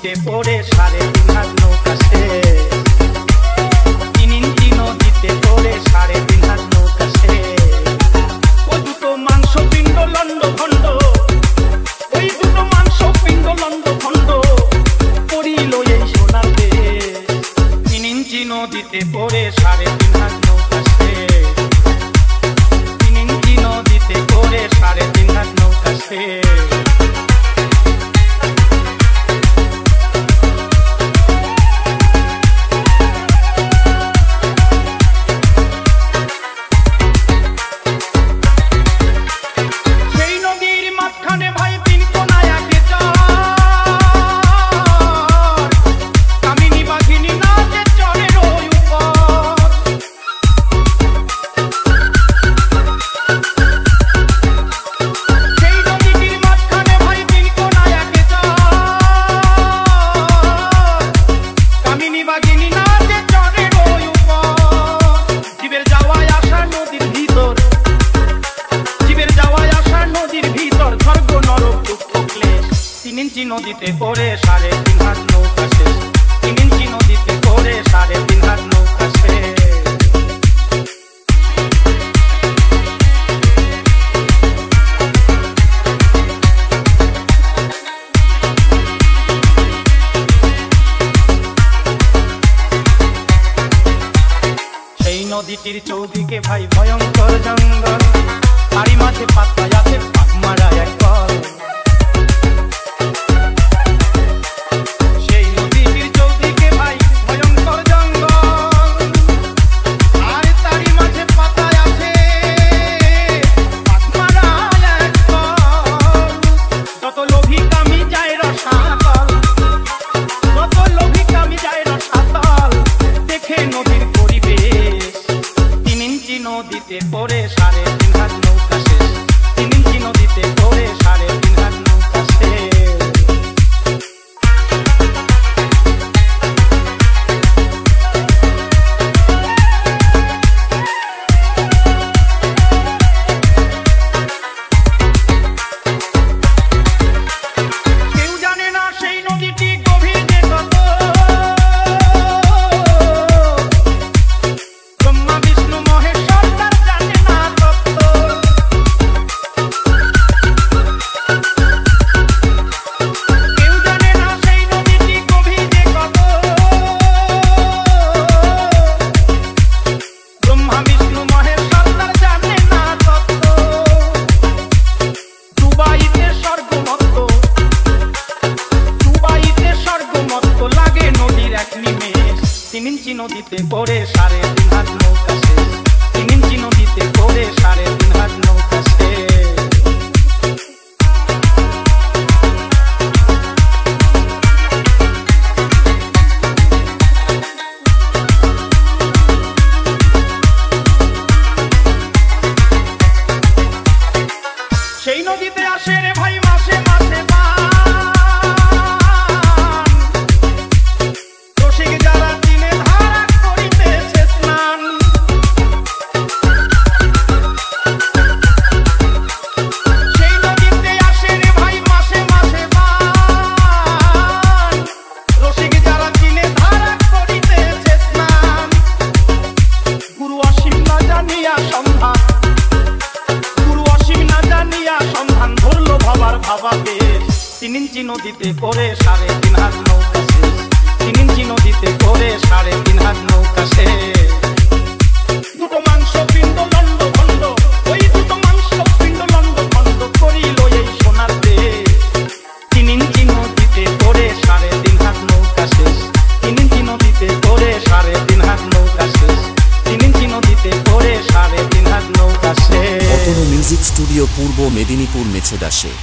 নদীতে পড়ে 3.5 হাত নৌকা শেষ। 3 ইঞ্চি নদীতে পড়ে 3.5 হাত নৌকা শেষ। ও দুটো মাংস পিণ্ড লন্ড ভণ্ড, ওই দুটো মাংস পিণ্ড লন্ড ভণ্ড পড়িল এই সোনার দেশ। 3 ইঞ্চি নদীতে পড়ে 3.5 হাত নৌকা শেষ। 3 ইঞ্চি নদীতে পড়ে 3.5 হাত নৌকা শেষ। নদীতে পড়ে 3.5 হাত নৌকা শেষ। 3 ইঞ্চি নদীতে পড়ে 3.5 হাত নৌকা শেষ। সেই নদীটির চৌদিকে ভাই ভয়ঙ্কর জঙ্গল, তারই মাঝে পাতা আছে পাক মারা এক কল। নদীতে পড়ে 3.5 হাত নৌকা শেষ। 3 ইঞ্চি নদীতে পড়ে 3.5 হাত নৌকা শেষ। কেউ জানে না সেই নদীটি গভীর যে কত, ব্রহ্মা বিষ্ণু মহেশ্বর নদীতে পড়ে 3.5 হাত নৌকা শেষ। 3 ইঞ্চি নদীতে পড়ে 3.5 হাত নৌকা শেষ। সেই নদীতে আসে রে ভাই মাসে মাসে ভাবাবে। 3 ইঞ্চি নদীতে পড়ে 3.5 হাত নৌকা শেষ। 3 ইঞ্চি নদীতে পড়ে 3.5 হাত নৌকা শেষ। দুটো মাংস পিণ্ড লন্ড ভণ্ড, ওই দুটো মাংস পিণ্ড লন্ড ভণ্ড করিল এই সোনার দেশ। 3 ইঞ্চি নদীতে পড়ে 3.5 হাত নৌকা শেষ। 3 ইঞ্চি নদীতে পড়ে 3.5 হাত নৌকা শেষ। 3 ইঞ্চি নদীতে পড়ে 3.5 হাত নৌকা শেষ। অতনু মিউজিক স্টুডিও, পূর্ব মেদিনীপুর, মেছেদাশে।